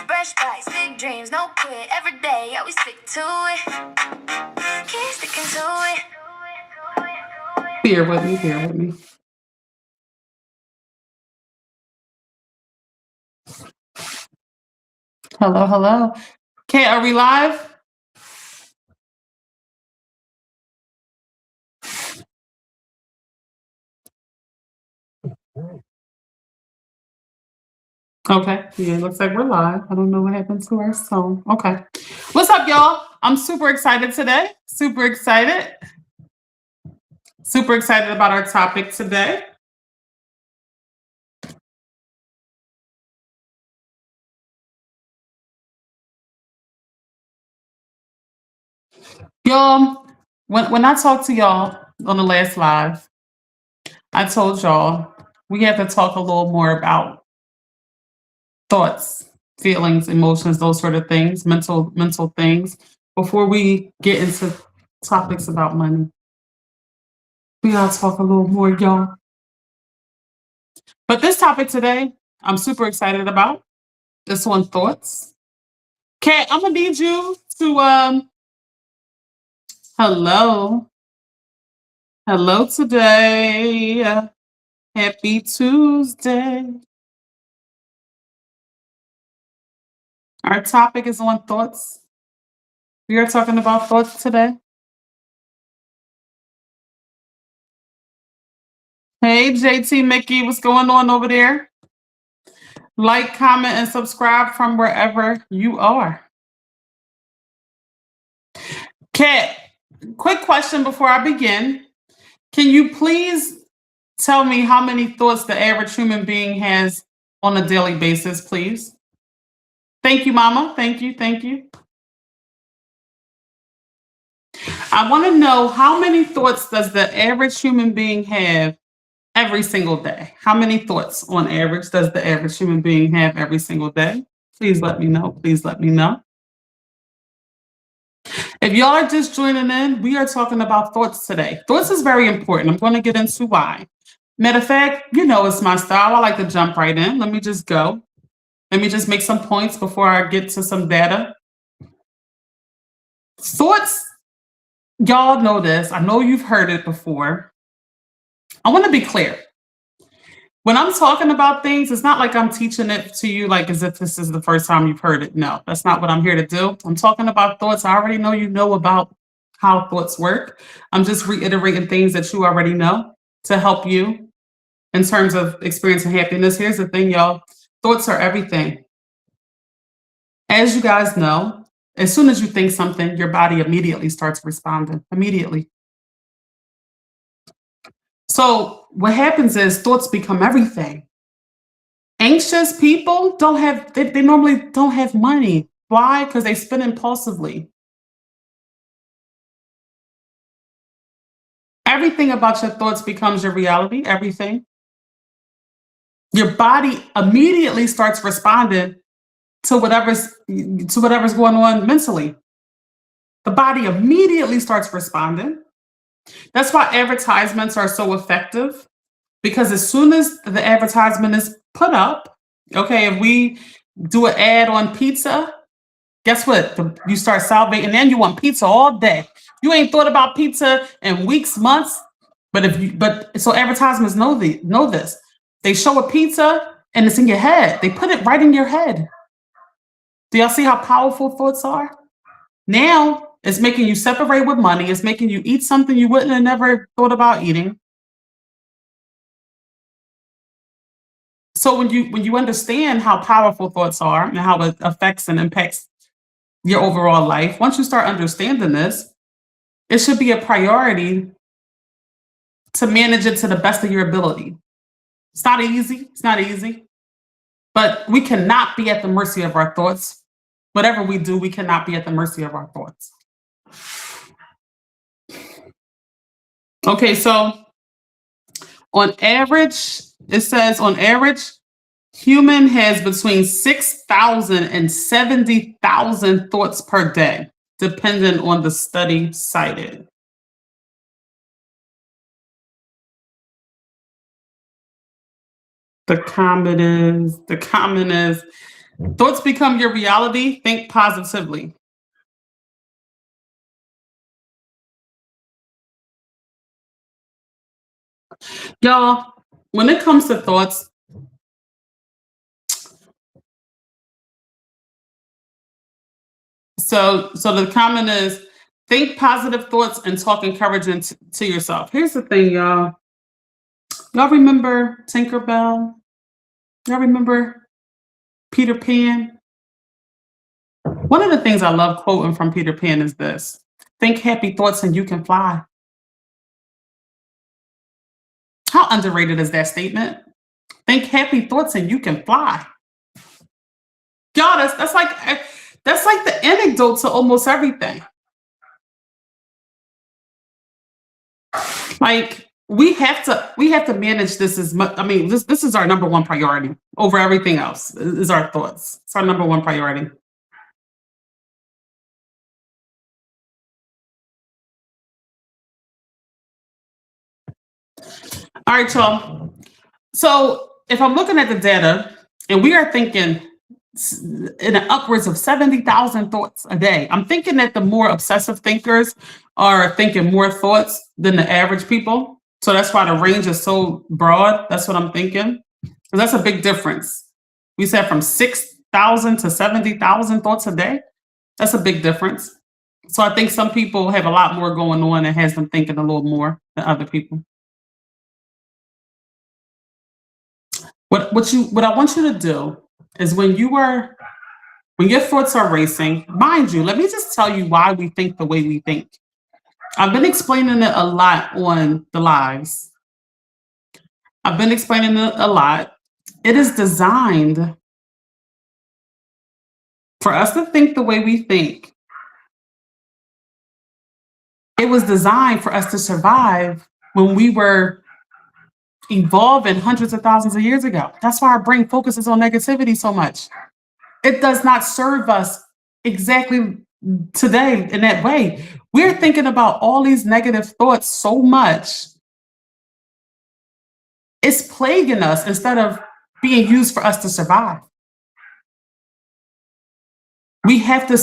brush bites, big dreams, no quit. Every day, yeah, we stick to it. Keep sticking to it. Bear with me, bear with me. Hello, hello. Okay, are we live? Okay, yeah, looks like we're live. I don't know what happened to our song. Okay. What's up, y'all? I'm super excited today. Super excited. Super excited about our topic today. Y'all, when I talked to y'all on the last live, I told y'all we have to talk a little more about thoughts, feelings, emotions, those sort of things, mental things, before we get into topics about money. We gotta talk a little more, y'all. But this topic today, I'm super excited about. This one, thoughts. Kat, I'm gonna need you to hello. Hello today. Happy Tuesday. Our topic is on thoughts. We are talking about thoughts today. Hey, JT Mickey, what's going on over there? Like, comment, and subscribe from wherever you are. Kat, quick question before I begin. Can you please tell me how many thoughts the average human being has on a daily basis, please? Thank you, Mama. Thank you. Thank you. I want to know, how many thoughts does the average human being have every single day? How many thoughts on average does the average human being have every single day? Please let me know. Please let me know. If y'all are just joining in, we are talking about thoughts today. Thoughts is very important. I'm going to get into why. Matter of fact, you know it's my style. I like to jump right in. Let me just go. Let me just make some points before I get to some data. Thoughts, y'all know this. I know you've heard it before. I want to be clear. When I'm talking about things, it's not like I'm teaching it to you like as if this is the first time you've heard it. No, that's not what I'm here to do. I'm talking about thoughts. I already know you know about how thoughts work. I'm just reiterating things that you already know to help you in terms of experiencing happiness. Here's the thing, y'all. Thoughts are everything. As you guys know, as soon as you think something, your body immediately starts responding. Immediately. So what happens is thoughts become everything. Anxious people they normally don't have money. Why? Because they spend impulsively. Everything about your thoughts becomes your reality. Everything. Your body immediately starts responding to whatever's going on mentally. The body immediately starts responding. That's why advertisements are so effective, because as soon as the advertisement is put up, okay, if we do an ad on pizza, guess what? You start salivating, and you want pizza all day. You ain't thought about pizza in weeks, months, but so advertisements know this. They show a pizza and it's in your head. They put it right in your head. Do y'all see how powerful thoughts are? Now it's making you separate with money. It's making you eat something you wouldn't have never thought about eating. So when you understand how powerful thoughts are and how it affects and impacts your overall life, once you start understanding this, it should be a priority to manage it to the best of your ability. It's not easy. It's not easy. But we cannot be at the mercy of our thoughts. Whatever we do, we cannot be at the mercy of our thoughts. Okay, so on average, it says on average, human has between 6,000 and 70,000 thoughts per day, depending on the study cited. The comment is Thoughts become your reality. Think positively. Y'all, when it comes to thoughts, so the comment is think positive thoughts and talk encouragement to yourself. Here's the thing, y'all. Y'all remember Tinkerbell? Y'all remember Peter Pan? One of the things I love quoting from Peter Pan is this: think happy thoughts and you can fly. How underrated is that statement? Think happy thoughts and you can fly. Y'all, that's like the anecdote to almost everything. Like we have to manage this as much. I mean, this is our number one priority over everything else. Is our thoughts. It's our number one priority. All right, y'all. So if I'm looking at the data, and we are thinking in the upwards of 70,000 thoughts a day. I'm thinking that the more obsessive thinkers are thinking more thoughts than the average people. So that's why the range is so broad. That's what I'm thinking. 'Cause that's a big difference. We said from 6,000 to 70,000 thoughts a day. That's a big difference. So I think some people have a lot more going on and has them thinking a little more than other people. What I want you to do is when your thoughts are racing, mind you, let me just tell you why we think the way we think. I've been explaining it a lot on the lives. I've been explaining it a lot. It is designed for us to think the way we think. It was designed for us to survive when we were evolving hundreds of thousands of years ago. That's why our brain focuses on negativity so much. It does not serve us exactly today in that way. We're thinking about all these negative thoughts so much. It's plaguing us instead of being used for us to survive. We have to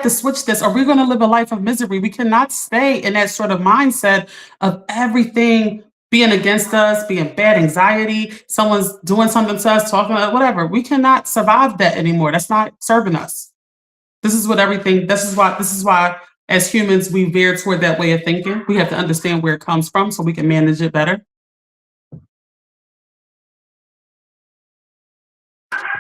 switch this or we're going to live a life of misery. We cannot stay in that sort of mindset of everything being against us, being bad anxiety, someone's doing something to us, talking about whatever. We cannot survive that anymore. That's not serving us. This is why as humans we veer toward that way of thinking. We have to understand where it comes from so we can manage it better.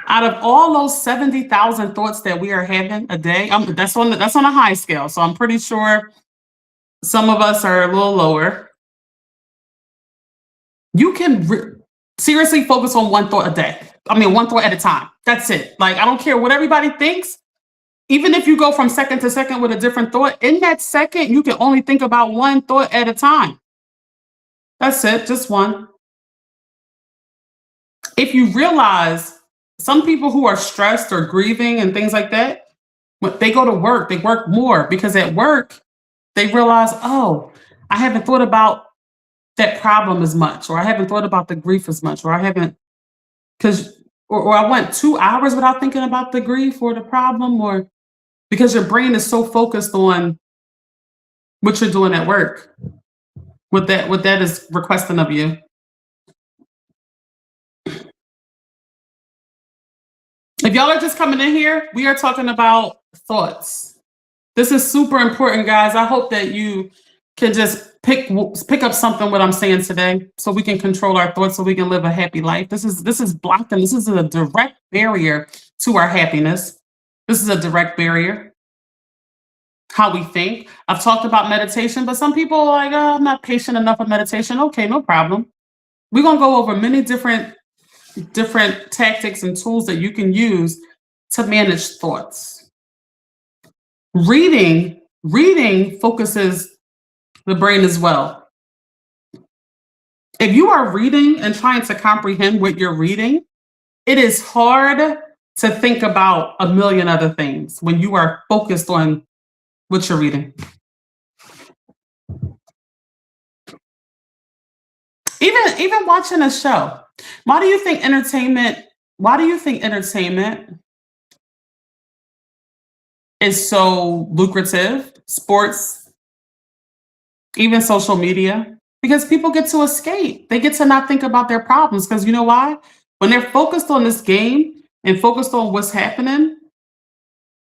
Out of all those 70,000 thoughts that we are having a day, that's on a high scale. So I'm pretty sure some of us are a little lower. You can seriously focus on one thought a day. I mean, one thought at a time. That's it. Like, I don't care what everybody thinks. Even if you go from second to second with a different thought, in that second, you can only think about one thought at a time. That's it, just one. If you realize some people who are stressed or grieving and things like that, when they go to work, they work more because at work, they realize, oh, I haven't thought about that problem as much, or I haven't thought about the grief as much, or I haven't, because, or I went 2 hours without thinking about the grief or the problem, or because your brain is so focused on what you're doing at work, what that is requesting of you. If y'all are just coming in here, we are talking about thoughts. This is super important, guys. I hope that you can just pick up something what I'm saying today, so we can control our thoughts, so we can live a happy life. This is blocking. This is a direct barrier to our happiness. This is a direct barrier. How we think. I've talked about meditation, but some people are like, oh, I'm not patient enough with meditation. Okay, no problem. We're gonna go over many different tactics and tools that you can use to manage thoughts. Reading focuses the brain as well. If you are reading and trying to comprehend what you're reading, it is hard to think about a million other things when you are focused on what you're reading. Even watching a show. Why do you think entertainment is so lucrative, sports, even social media, because people get to escape. They get to not think about their problems because you know why? When they're focused on this game and focused on what's happening,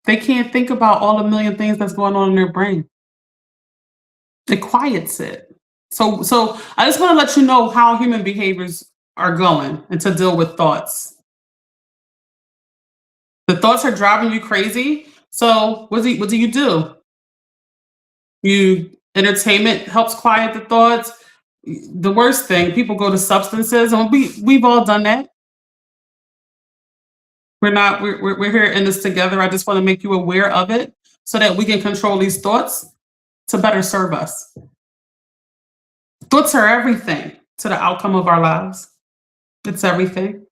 they can't think about all the million things that's going on in their brain. It quiets it. So I just want to let you know how human behaviors are going and to deal with thoughts. The thoughts are driving you crazy. So what do? You entertainment helps quiet the thoughts. The worst thing, people go to substances, and we've all done that. We're here in this together. I just want to make you aware of it so that we can control these thoughts to better serve us. Thoughts are everything to the outcome of our lives. It's everything.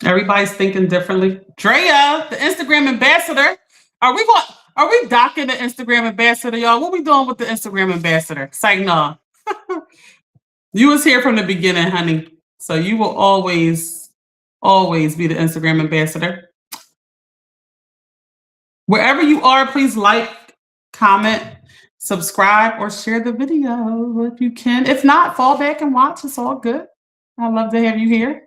Everybody's thinking differently. Drea, the Instagram ambassador. Are we docking the Instagram ambassador, y'all? What we doing with the Instagram ambassador? Say no. You was here from the beginning, honey. So you will always be the Instagram ambassador. Wherever you are, please like, comment, subscribe, or share the video if you can. If not, fall back and watch. It's all good. I love to have you here.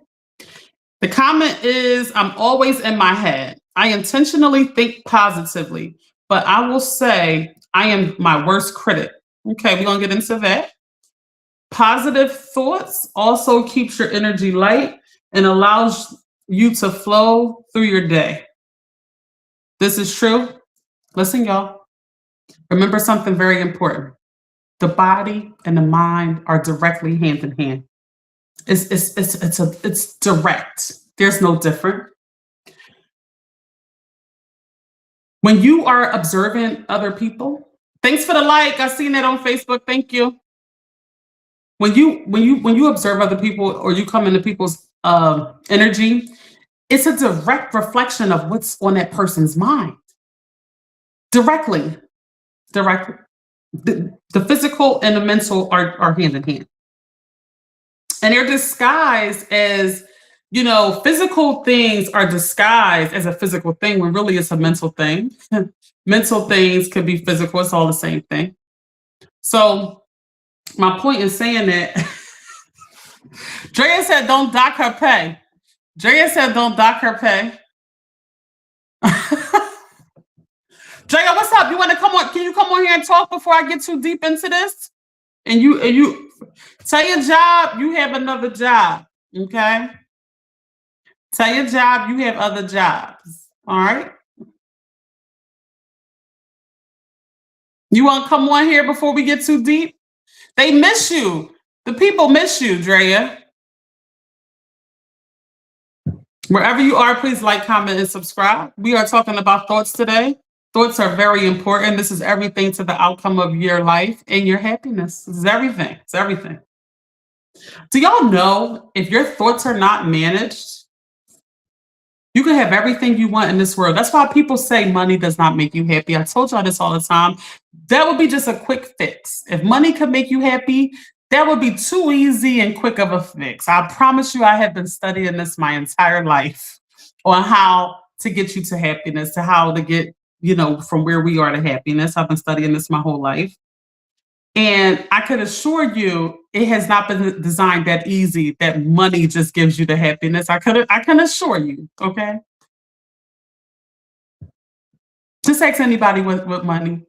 The comment is, I'm always in my head. I intentionally think positively, but I will say I am my worst critic. Okay, we're going to get into that. Positive thoughts also keeps your energy light and allows you to flow through your day. This is true. Listen, y'all. Remember something very important. The body and the mind are directly hand in hand. It's direct. There's no different. When you are observing other people, thanks for the like. I seen that on Facebook. Thank you. When you observe other people or you come into people's energy, it's a direct reflection of what's on that person's mind. Directly. The physical and the mental are hand in hand. And they're disguised as, physical things are disguised as a physical thing when really it's a mental thing. Mental things could be physical, it's all the same thing. So my point in saying that, Drea said don't dock her pay. Drea said don't dock her pay. Drea, what's up? You want to come on? Can you come on here and talk before I get too deep into this? And you tell your job you have another job, okay? Tell your job you have other jobs, all right? You want to come on here before we get too deep? They miss you. The people miss you, Drea. Wherever you are, please like, comment, and subscribe. We are talking about thoughts today. Thoughts are very important. This is everything to the outcome of your life and your happiness. This is everything. It's everything. Do y'all know if your thoughts are not managed, you can have everything you want in this world. That's why people say money does not make you happy. I told y'all this all the time. That would be just a quick fix. If money could make you happy, that would be too easy and quick of a fix. I promise you, I have been studying this my entire life on how to get you to happiness, to how to get, from where we are to happiness. I've been studying this my whole life. And I can assure you, it has not been designed that easy that money just gives you the happiness. I can assure you, okay? Just ask anybody with money.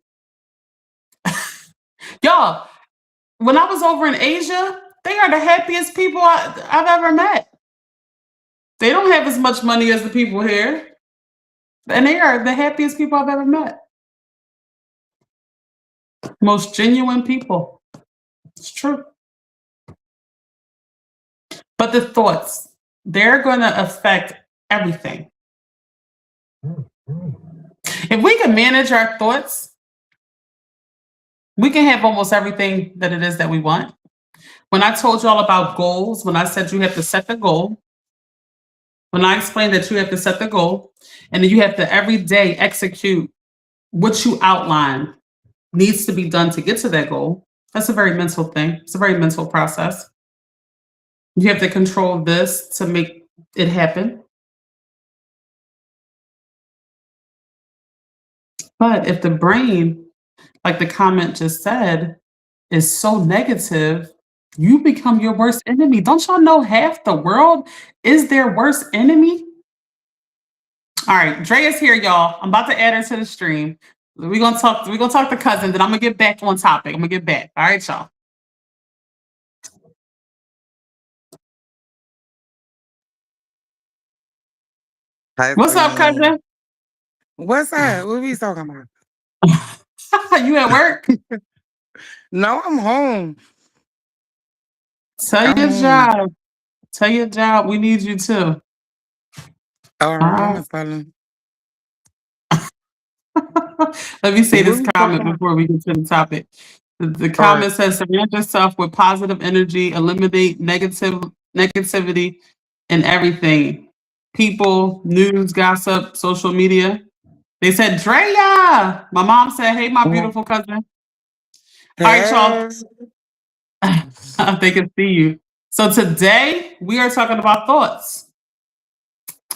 Y'all, when I was over in Asia, they are the happiest people I've ever met. They don't have as much money as the people here. And they are the happiest people I've ever met. Most genuine people. It's true. But the thoughts, they're going to affect everything. If we can manage our thoughts, we can have almost everything that it is that we want. When I told y'all about goals, when I said you have to set the goal, when I explained that you have to set the goal, and then you have to every day execute what you outline needs to be done to get to that goal, that's a very mental thing. It's a very mental process. You have to control this to make it happen. But if the brain, like the comment just said, is so negative, you become your worst enemy. Don't y'all know half the world is their worst enemy? All right, Dre is here, y'all. I'm about to add her to the stream. We're gonna talk to cousin, then I'm gonna get back on topic. I'm gonna get back. All right, y'all. What's up, Cousin. cousin? What's up? What we talking about? You at work? No, I'm home. Tell I'm your home. job. Tell your job we need you too. All All right, I'm right. gonna tell him. Let me say What this we talking comment about? before we get to the topic. The All right. comment says, surround yourself with positive energy, eliminate negativity in everything. People, news, gossip, social media. They said, Drea. My mom said, hey, my beautiful cousin. All right, y'all. Hey. They can see you. So today we are talking about thoughts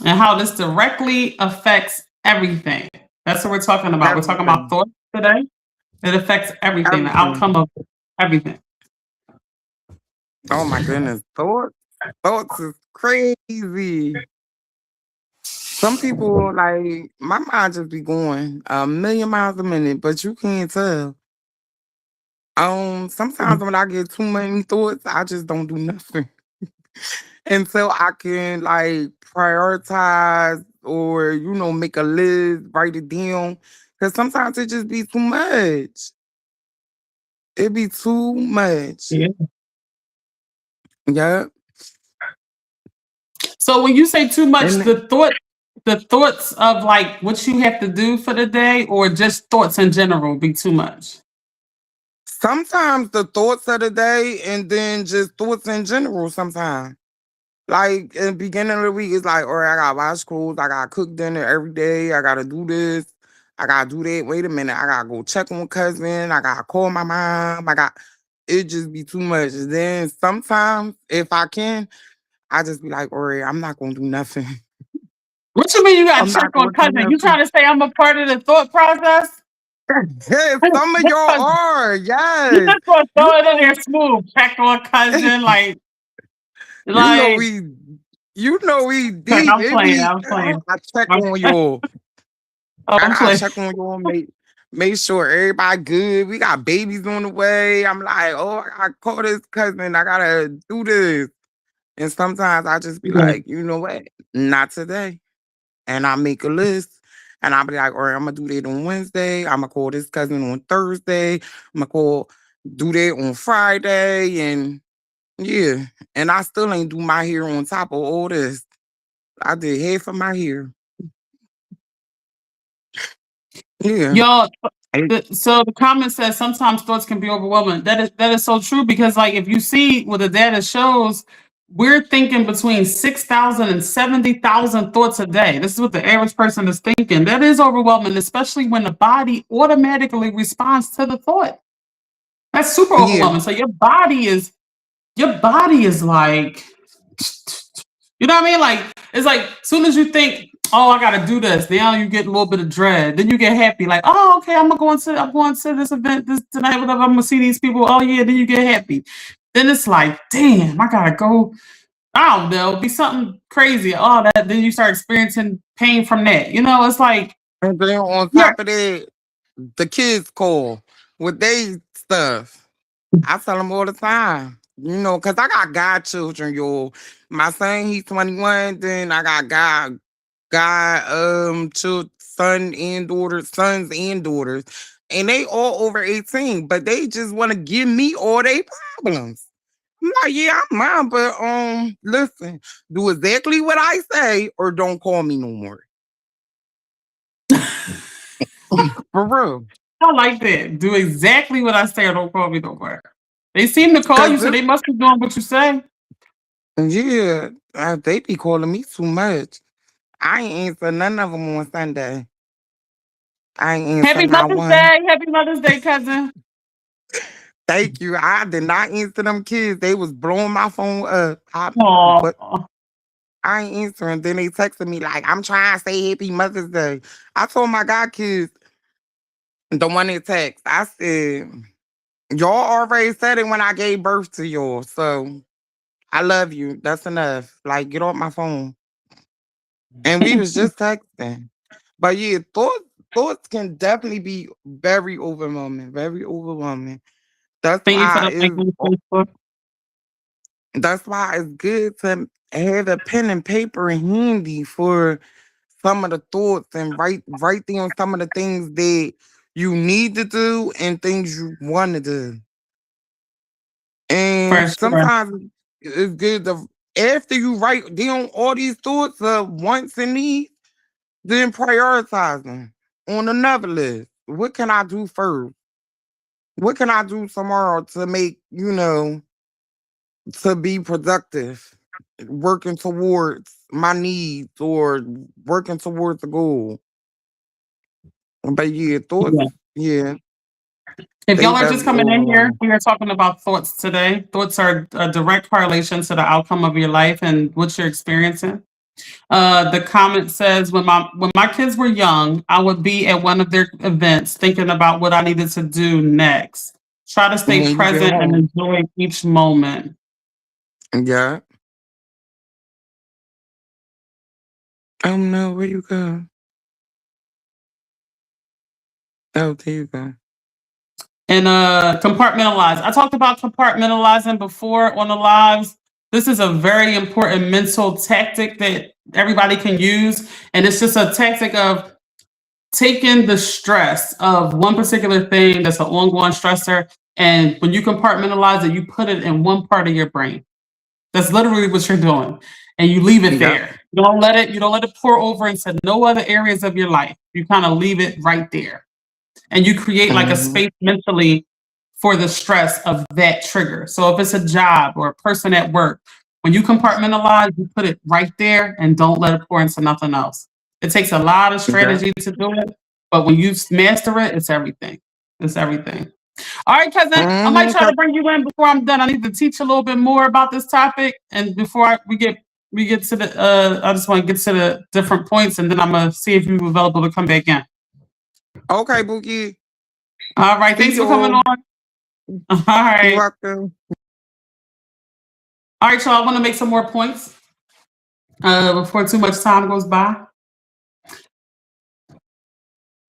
and how this directly affects everything. That's what we're talking about. We're talking about Everything. thoughts today. It affects everything, the Everything. outcome of everything. Oh my goodness. Thoughts is crazy. Some people like my mind just be going a million miles a minute, but you can't tell. Sometimes when I get too many thoughts, I just don't do nothing. Until I can like prioritize or make a list, write it down. Cause sometimes it just be too much. It be too much. Yeah. Yeah. So when you say too much, And the thoughts of like what you have to do for the day, or just thoughts in general, be too much. sometimes the thoughts of the day and then just thoughts in general sometimes. Like in the beginning of the week, it's like, all right, I gotta wash clothes, I gotta cook dinner every day, I gotta do this, I gotta do that. Wait a minute, I gotta go check on cousin, I gotta call my mom, it just be too much. And then sometimes, if I can, I just be like, all right, I'm not gonna do nothing. What you mean you got I'm to check not on gonna do cousin? You nothing. trying to say I'm a part of the thought process? Hey, some of y'all are, You yes. just gonna You throw it in know, there smooth. Check on cousin, like, you know like. we, you know we Cause deep. I'm It playing. be, I'm playing. I check I'm, on y'all. I I'm gotta playing. check on y'all, make sure everybody good. We got babies on the way. I'm like, oh, I gotta call this cousin. I gotta do this. And sometimes I just be Yeah. like, you know what? Not today. And I make a list. And I'll be like, all right, I'm gonna do that on Wednesday. I'm gonna call this cousin on Thursday. I'm gonna do that on Friday. And yeah. And I still ain't do my hair on top of all this. I did half of my hair. Yeah. Y'all, And- so the comment says sometimes thoughts can be overwhelming. That is so true, because like if you see what the data shows, we're thinking between 6,000 and 70,000 thoughts a day. This is what the average person is thinking. That is overwhelming, especially when the body automatically responds to the thought. That's super Yeah. overwhelming. So your body is like, you know what I mean? Like, it's like as soon as you think, oh, I gotta do this, now you get a little bit of dread. Then you get happy, like, oh, okay, I'm going to this event this tonight, whatever, I'm gonna see these people. Oh yeah, then you get happy. Then it's like, damn, I gotta go. I don't know, be something crazy. Oh, that then you start experiencing pain from that. It's like, And then on yeah, top of that, the kids call with they stuff. I tell them all the time, because I got godchildren, y'all. My son, he's 21. Then I got sons and daughters, and they all over 18, but they just want to give me all their problems. I'm like, yeah, I'm mine, but listen, do exactly what I say or don't call me no more. For real. I like that. Do exactly what I say or don't call me no more. They seem to call Cause you, so this they must be doing what you say. Yeah, they be calling me too much. I ain't answer none of them on Sunday. I ain't answer Happy not Mother's one. Day. Happy Mother's Day, cousin. Thank you. I did not answer them kids. They was blowing my phone up. But Aw. I ain't answering. Then they texted me like, I'm trying to say Happy Mother's Day. I told my god kids, The one that text. I said, y'all already said it when I gave birth to y'all. So I love you. That's enough. Like, get off my phone. And we was just texting. But yeah, thoughts can definitely be very overwhelming. Very overwhelming. That's Thank you for why the link on Facebook. that's why it's good to have a pen and paper handy for some of the thoughts and write down some of the things that you need to do and things you want to do. For And sure. sometimes it's good to, after you write down all these thoughts of wants and needs, then prioritize them on another list. What can I do first? What can I do tomorrow to make, to be productive, working towards my needs or working towards the goal? But yeah, thoughts, Yeah. yeah, If they y'all are just very coming in here, overwhelming. we are talking about thoughts today. Thoughts are a direct correlation to the outcome of your life and what you're experiencing. The comment says, when my kids were young, I would be at one of their events thinking about what I needed to do next. Try to And stay when you get present and home, enjoy each moment. yeah. Oh no, where you go? Oh, there you go. And compartmentalize. I talked about compartmentalizing before on the lives. This is a very important mental tactic that everybody can use. And it's just a tactic of taking the stress of one particular thing that's an ongoing stressor. And when you compartmentalize it, you put it in one part of your brain. That's literally what you're doing. And you leave it Yep. there. You don't let it pour over into no other areas of your life. You kind of leave it right there. And you create like a Mhm. space mentally for the stress of that trigger. So if it's a job or a person at work, when you compartmentalize, you put it right there and don't let it pour into nothing else. It takes a lot of Yeah. strategy to do it, but when you master it, it's everything. It's everything. All right, cousin, I might try to bring you in before I'm done. I need to teach a little bit more about this topic, and before we get to the, I just want to get to the different points, and then I'm gonna see if you're available to come back in. Okay, Bookie. All right, See thanks for coming you. on. All You're right, welcome. all right, y'all. I want to make some more points before too much time goes by.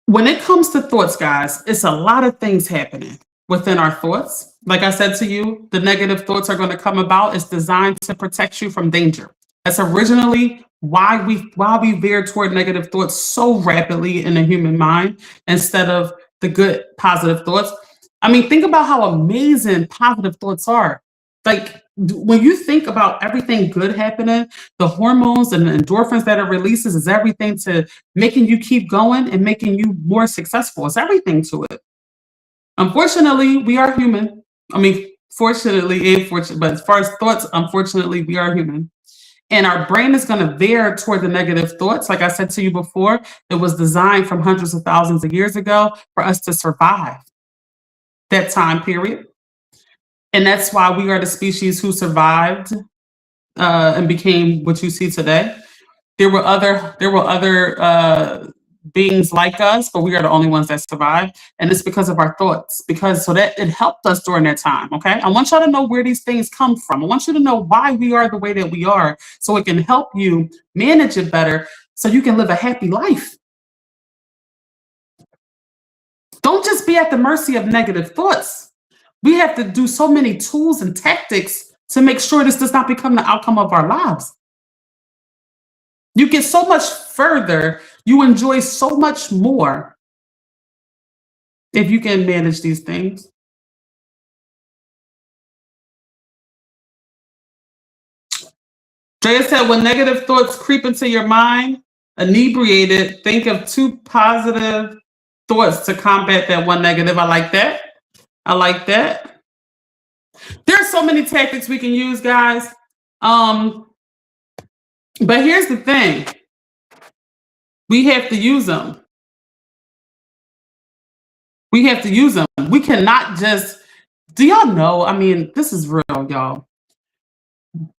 When it comes to thoughts, guys, it's a lot of things happening within our thoughts. Like I said to you, the negative thoughts are going to come about. It's designed to protect you from danger. That's originally why we veer toward negative thoughts so rapidly in the human mind instead of the good positive thoughts. I mean, think about how amazing positive thoughts are. Like when you think about everything good happening, the hormones and the endorphins that it releases is everything to making you keep going and making you more successful. It's everything to it. Unfortunately, we are human. I mean, fortunately and fortunately, but as far as thoughts, unfortunately, we are human. And our brain is going to veer toward the negative thoughts. Like I said to you before, it was designed from hundreds of thousands of years ago for us to survive that time period. And that's why we are the species who survived and became what you see today. There were other beings like us, but we are the only ones that survived, and it's because of our thoughts. Because so that it helped us during that time. Okay, I want y'all to know where these things come from. I want you to know why we are the way that we are, so it can help you manage it better, so you can live a happy life. Don't just be at the mercy of negative thoughts. We have to do so many tools and tactics to make sure this does not become the outcome of our lives. You get so much further, you enjoy so much more if you can manage these things. Drea said, when negative thoughts creep into your mind, inebriated, think of 2 positive thoughts to combat that one negative. I like that. I like that. There's so many tactics we can use, guys. But here's the thing. We have to use them. We have to use them. We cannot just, do y'all know? I mean, this is real, y'all.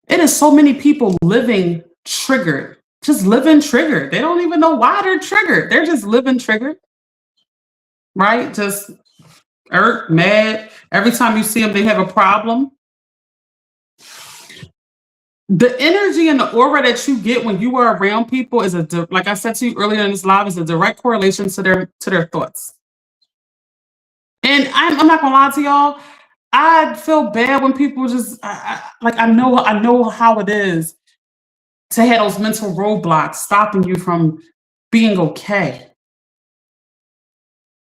It is so many people living triggered, just living triggered. They don't even know why they're triggered. They're just living triggered. right? Just irked, mad. Every time you see them, they have a problem. The energy and the aura that you get when you are around people is like I said to you earlier in this live, is a direct correlation to their thoughts. And I'm not gonna lie to y'all, I feel bad when people just like I know how it is to have those mental roadblocks stopping you from being okay.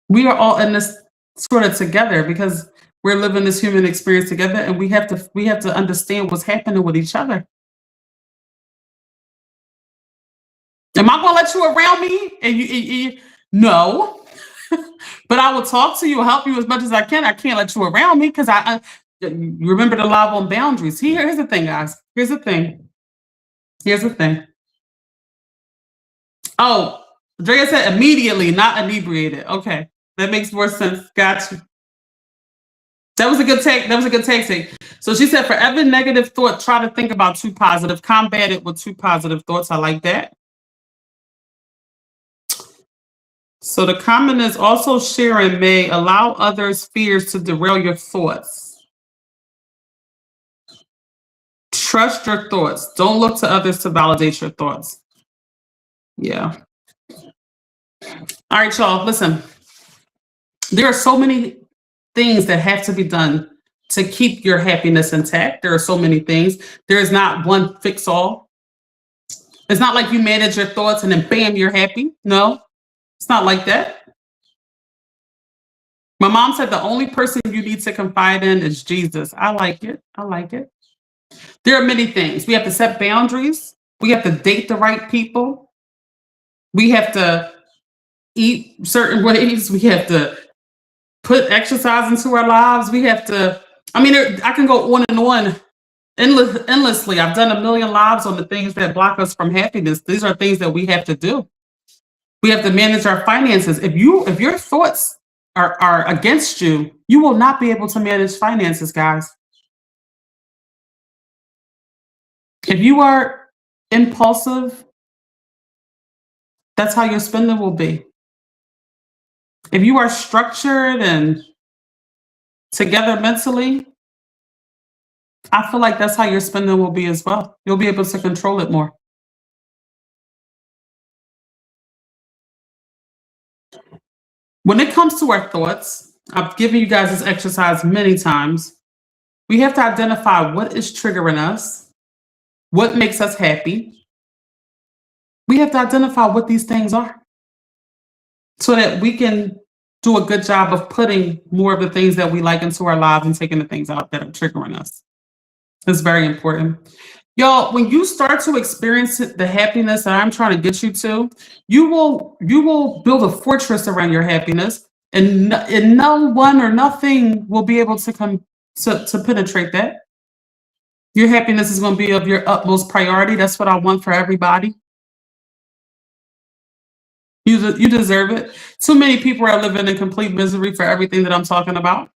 We are all in this sort of together because we're living this human experience together, and we have to understand what's happening with each other. Am I gonna let you around me? And no, but I will talk to you, help you as much as I can. I can't let you around me because you remember the live on boundaries. Here's the thing, guys. Here's the thing. Here's the thing. Oh, Drea said immediately, not inebriated. Okay, that makes more sense. Got you. That was a good take. That was a good take. So she said, for every negative thought, try to think about two positive. Combat it with two positive thoughts. I like that. So the comment is also Sharon may allow others' fears to derail your thoughts. Trust your thoughts. Don't look to others to validate your thoughts. Yeah. All right, y'all, listen. There are so many things that have to be done to keep your happiness intact. There are so many things. There is not one fix all. It's not like you manage your thoughts and then bam, you're happy. No, it's not like that. My mom said the only person you need to confide in is Jesus. I like it. I like it. There are many things. We have to set boundaries. We have to date the right people. We have to eat certain ways. We have to put exercise into our lives. We have to, I can go on and on endlessly. I've done a million lives on the things that block us from happiness. These are things that we have to do. We have to manage our finances. If your thoughts are against you, you will not be able to manage finances, guys. If you are impulsive, that's how your spending will be. If you are structured and together mentally, I feel like that's how your spending will be as well. You'll be able to control it more. When it comes to our thoughts, I've given you guys this exercise many times. We have to identify what is triggering us, what makes us happy. We have to identify what these things are so that we can do a good job of putting more of the things that we like into our lives and taking the things out that are triggering us. It's very important. Y'all, when you start to experience the happiness that I'm trying to get you to, you will build a fortress around your happiness, and no one or nothing will be able to come to penetrate that. Your happiness is going to be of your utmost priority. That's what I want for everybody. You deserve it. Too many people are living in complete misery for everything that I'm talking about.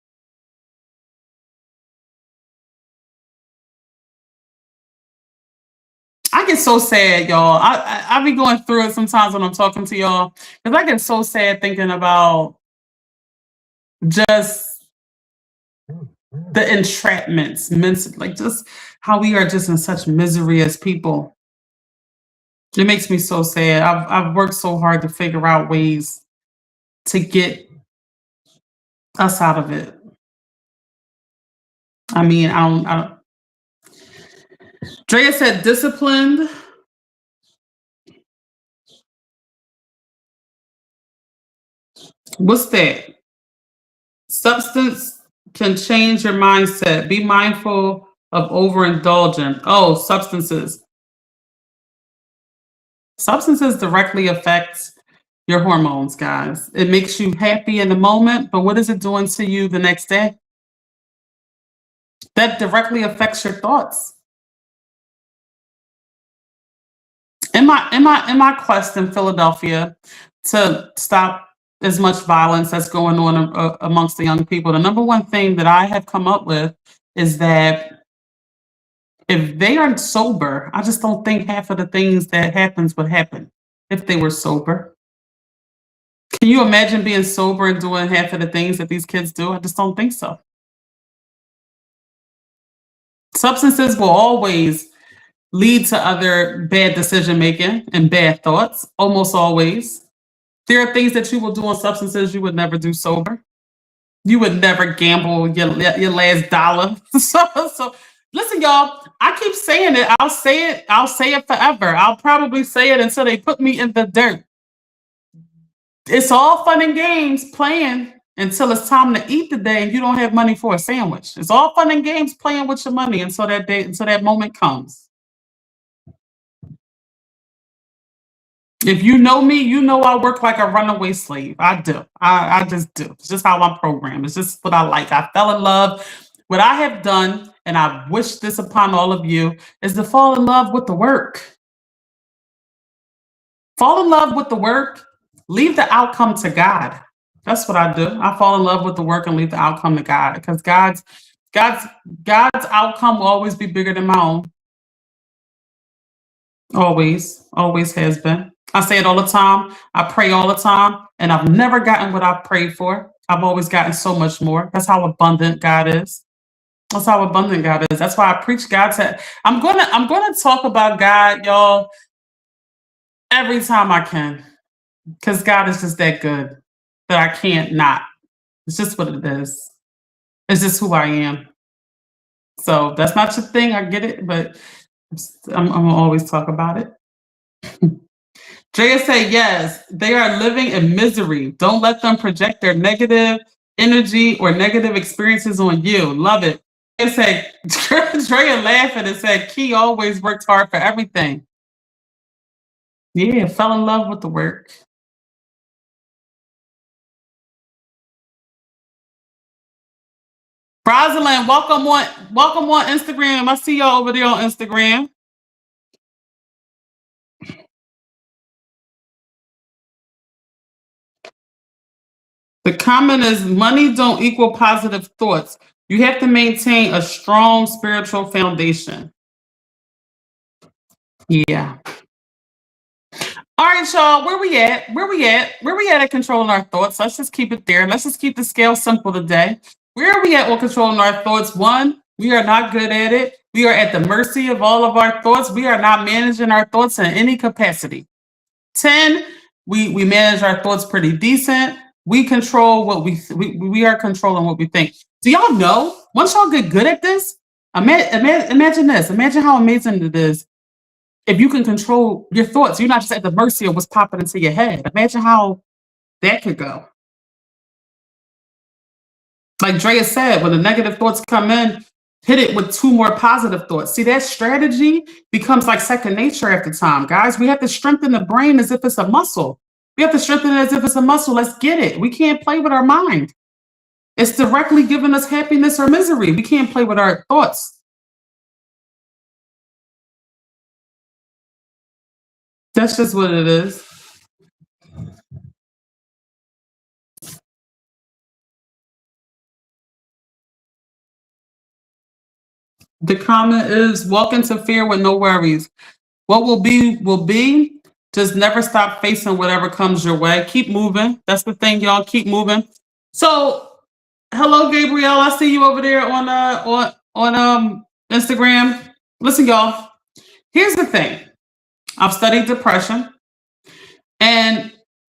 I get so sad, y'all. I be going through it sometimes when I'm talking to y'all, because I get so sad thinking about just the entrapments, like just how we are just in such misery as people. It makes me so sad. I've worked so hard to figure out ways to get us out of it. I don't. Drea said disciplined. What's that? Substance can change your mindset. Be mindful of overindulgence. Oh, substances. Substances directly affect your hormones, guys. It makes you happy in the moment, but what is it doing to you the next day? That directly affects your thoughts. In my quest in Philadelphia to stop as much violence that's going on amongst the young people, the number one thing that I have come up with is that if they aren't sober, I just don't think half of the things that happens would happen if they were sober. Can you imagine being sober and doing half of the things that these kids do? I just don't think so. Substances will always lead to other bad decision making and bad thoughts, almost always. There are things that you will do on substances you would never do sober. You would never gamble your last dollar. So listen, y'all, I keep saying it. I'll say it forever. I'll probably say it until they put me in the dirt. It's all fun and games playing until it's time to eat the day and you don't have money for a sandwich. It's all fun and games playing with your money until that moment comes. If you know me, you know I work like a runaway slave. I do. I just do. It's just how I'm programmed. It's just what I like. I fell in love. What I have done, and I wish this upon all of you, is to fall in love with the work. Fall in love with the work. Leave the outcome to God. That's what I do. I fall in love with the work and leave the outcome to God, because God's outcome will always be bigger than my own. Always has been. I say it all the time. I pray all the time, and I've never gotten what I've prayed for. I've always gotten so much more. That's how abundant God is. That's how abundant God is. That's why I preach God to. I'm gonna talk about God, y'all, every time I can, because God is just that good that I can't not. It's just what it is. It's just who I am. So that's not your thing. I get it, but I'm gonna always talk about it. Drea say yes, they are living in misery. Don't let them project their negative energy or negative experiences on you. Love it. Drea said, Drea laughing and said, Key always worked hard for everything. Yeah, fell in love with the work. Rosalind, welcome on Instagram. I see y'all over there on Instagram. The comment is money don't equal positive thoughts. You have to maintain a strong spiritual foundation. Yeah. All right, y'all, where we at? Where we at controlling our thoughts? Let's just keep it there. Let's just keep the scale simple today. Where are we at with controlling our thoughts? 1, we are not good at it. We are at the mercy of all of our thoughts. We are not managing our thoughts in any capacity. 10, we manage our thoughts pretty decent. We control what we are controlling what we think. Do y'all know, once y'all get good at this, imagine this. Imagine how amazing it is if you can control your thoughts. You're not just at the mercy of what's popping into your head. Imagine how that could go. Like Drea said, when the negative thoughts come in, hit it with 2 more positive thoughts. See, that strategy becomes like second nature after time, guys. We have to strengthen the brain as if it's a muscle. We have to strengthen it as if it's a muscle. Let's get it. We can't play with our mind. It's directly giving us happiness or misery. We can't play with our thoughts. That's just what it is. The comment is, walk into fear with no worries. What will be, will be. Just never stop facing whatever comes your way. Keep moving. That's the thing, y'all. Keep moving. So, hello, Gabrielle. I see you over there on Instagram. Listen, y'all. Here's the thing. I've studied depression, and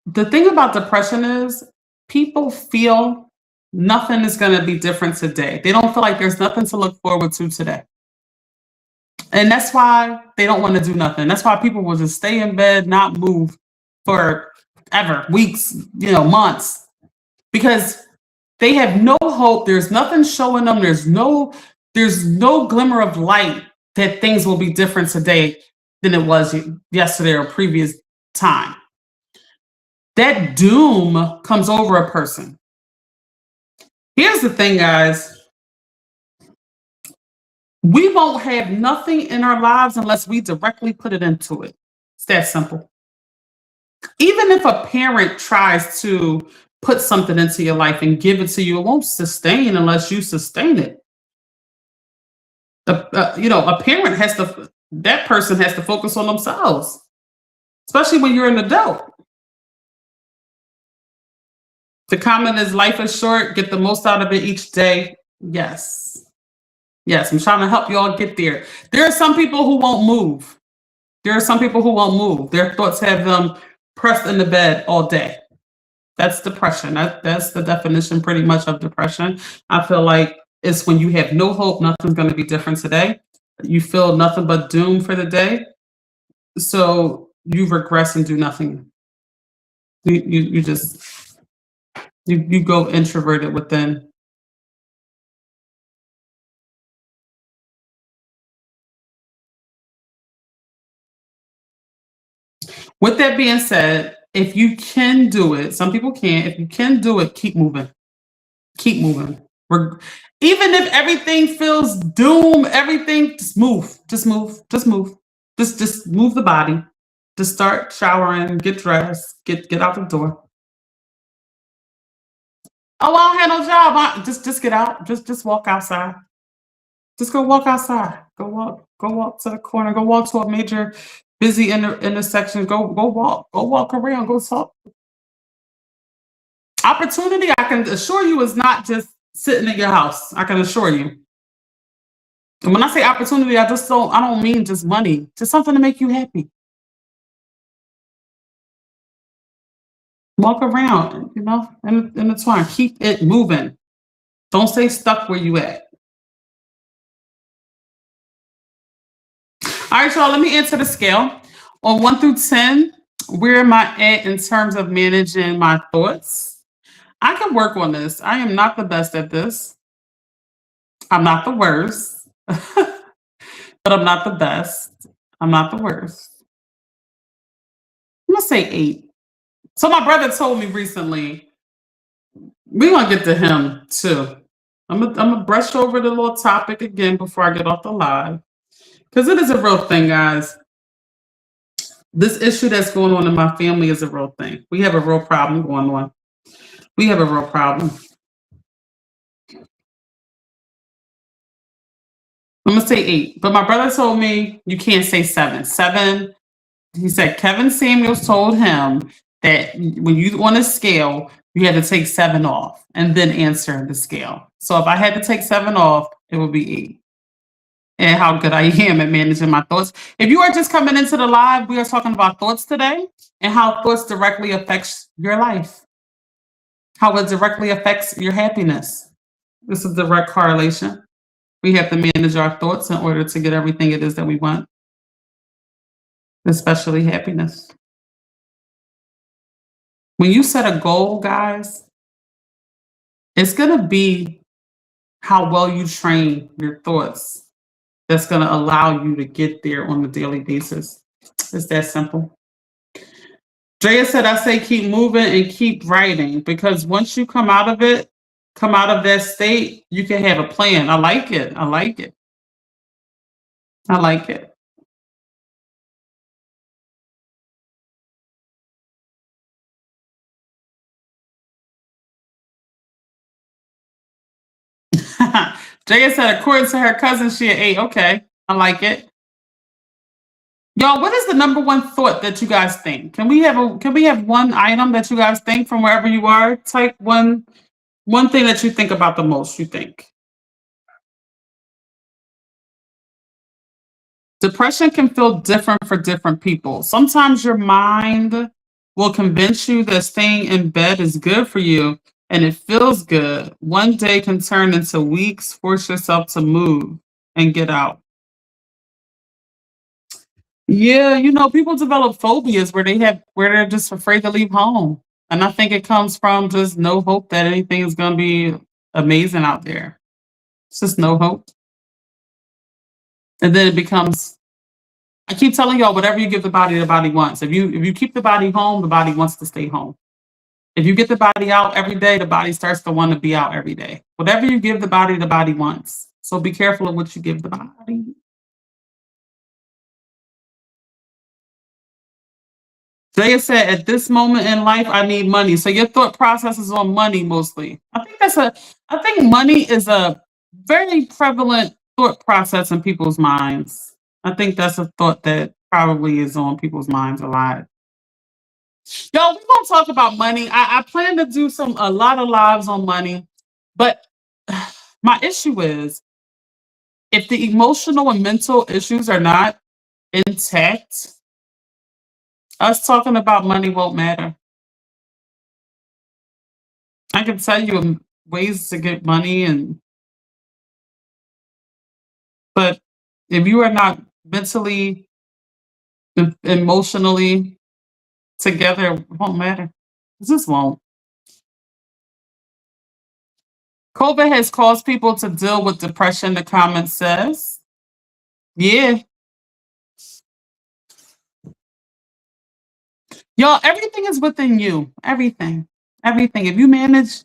the thing about depression is people feel nothing is going to be different today. They don't feel like there's nothing to look forward to today. And that's why they don't want to do nothing. That's why people will just stay in bed, not move for ever, weeks, months, because they have no hope. There's nothing showing them. There's no glimmer of light that things will be different today than it was yesterday or previous time. That doom comes over a person. Here's the thing, guys. We won't have nothing in our lives unless we directly put it into it. It's that simple. Even if a parent tries to put something into your life and give it to you, it won't sustain unless you sustain it. A parent that person has to focus on themselves, especially when you're an adult. The comment is life is short, get the most out of it each day. Yes. Yes, I'm trying to help you all get there. There are some people who won't move. There are some people who won't move. Their thoughts have them pressed in the bed all day. That's depression. That's the definition pretty much of depression. I feel like it's when you have no hope, nothing's going to be different today. You feel nothing but doom for the day. So you regress and do nothing. You just you go introverted within. With that being said, if you can do it, some people can't. If you can do it, keep moving. Keep moving. Even if everything feels doom, everything, just move. Just move. Just move. Just move the body. Just start showering, get dressed, get out the door. Oh, I don't have no job. Just get out. Just walk outside. Just go walk outside. Go walk to the corner. Go walk to a major busy intersection. Go walk around. Go talk. Opportunity, I can assure you, is not just sitting in your house. I can assure you. And when I say opportunity, I don't mean just money. Just something to make you happy. Walk around, in the twine. Keep it moving. Don't stay stuck where you at. All right, y'all, let me answer the scale. On 1 through 10, where am I at in terms of managing my thoughts? I can work on this. I am not the best at this. I'm not the worst, but I'm not the best. I'm not the worst. I'm gonna say 8. So my brother told me recently, we gonna get to him too. I'm gonna brush over the little topic again before I get off the live. Because it is a real thing, guys. This issue that's going on in my family is a real thing. We have a real problem going on. We have a real problem. I'm gonna say 8, but my brother told me you can't say 7. 7, he said Kevin Samuels told him that when you on a scale, you had to take 7 off and then answer the scale. So if I had to take 7 off, it would be 8. And how good I am at managing my thoughts. If you are just coming into the live, we are talking about thoughts today and how thoughts directly affects your life. How it directly affects your happiness. This is a direct correlation. We have to manage our thoughts in order to get everything it is that we want, especially happiness. When you set a goal, guys, it's going to be how well you train your thoughts that's going to allow you to get there on a daily basis. It's that simple. Drea said, I say keep moving and keep writing, because once you come out of it, come out of that state, you can have a plan. I like it. I like it. I like it. Jaya said, according to her cousin, she an 8. Okay, I like it. Y'all, what is the number one thought that you guys think? Can we have one item that you guys think from wherever you are? Type one thing that you think about the most, you think. Depression can feel different for different people. Sometimes your mind will convince you that staying in bed is good for you and it feels good. One day can turn into weeks. Force yourself to move and get out. Yeah, people develop phobias where they're just afraid to leave home. And I think it comes from just no hope that anything is going to be amazing out there. It's just no hope. And then it becomes, I keep telling y'all, whatever you give the body wants. If you keep the body home, the body wants to stay home. If you get the body out every day, the body starts to want to be out every day. Whatever you give the body wants. So be careful of what you give the body. Jaya said, at this moment in life, I need money. So your thought process is on money mostly. I think money is a very prevalent thought process in people's minds. I think that's a thought that probably is on people's minds a lot. Yo, we're gonna talk about money. I plan to do a lot of lives on money, but my issue is if the emotional and mental issues are not intact, us talking about money won't matter. I can tell you ways to get money, but if you are not mentally, emotionally together, it won't matter. It just won't. COVID has caused people to deal with depression, the comment says. Yeah. Y'all, everything is within you. Everything. Everything. If you manage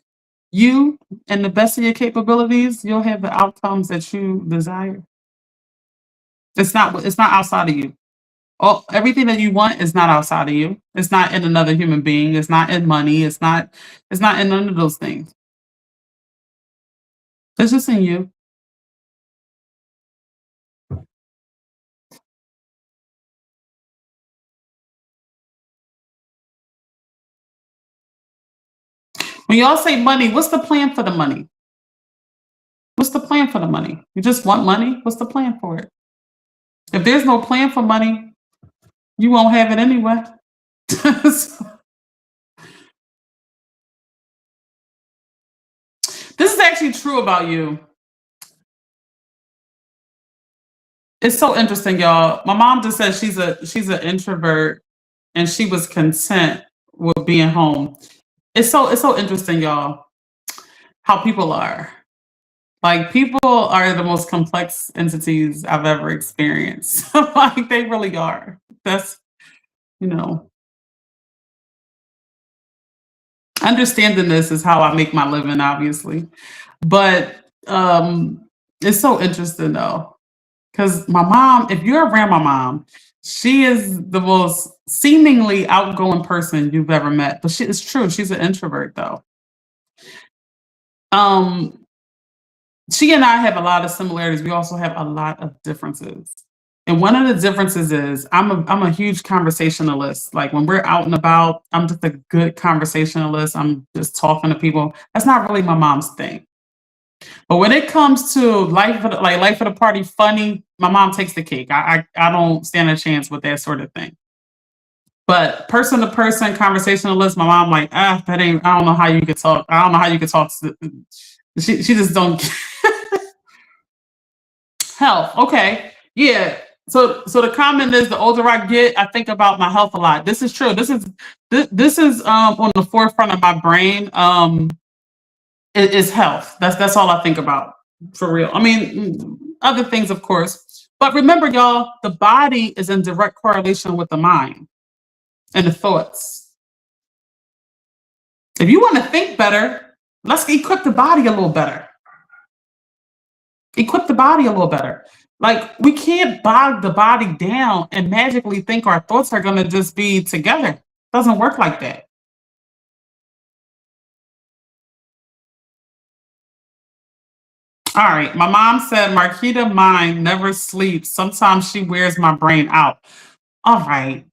you and the best of your capabilities, you'll have the outcomes that you desire. It's not outside of you. Everything that you want is not outside of you. It's not in another human being. It's not in money. It's not in none of those things. It's just in you. When y'all say money, what's the plan for the money? What's the plan for the money? You just want money? What's the plan for it? If there's no plan for money, you won't have it anyway. This is actually true about you. It's so interesting, y'all. My mom just said she's an introvert and she was content with being home. It's so interesting, y'all, how people are. Like people are the most complex entities I've ever experienced. Like they really are. That's you know, understanding this is how I make my living, obviously. But it's so interesting though. Because my mom, if you're around my mom, she is the most seemingly outgoing person you've ever met. But it's true, she's an introvert though. Um, she and I have a lot of similarities. We also have a lot of differences. And one of the differences is I'm a huge conversationalist. Like when we're out and about, I'm just a good conversationalist. I'm just talking to people. That's not really my mom's thing. But when it comes to life of the party, funny, my mom takes the cake. I don't stand a chance with that sort of thing. But person to person conversationalist, my mom like that ain't. I don't know how you could talk. I don't know how you could talk. She just don't. Health. Okay. Yeah. So the comment is the older I get, I think about my health a lot. This is true. This is on the forefront of my brain. Is health. That's all I think about for real. I mean, other things of course. But remember, y'all, the body is in direct correlation with the mind and the thoughts. If you want to think better, let's equip the body a little better. Equip the body a little better. Like we can't bog the body down and magically think our thoughts are gonna just be together. Doesn't work like that. All right. My mom said Marquita mind never sleeps. Sometimes she wears my brain out. All right.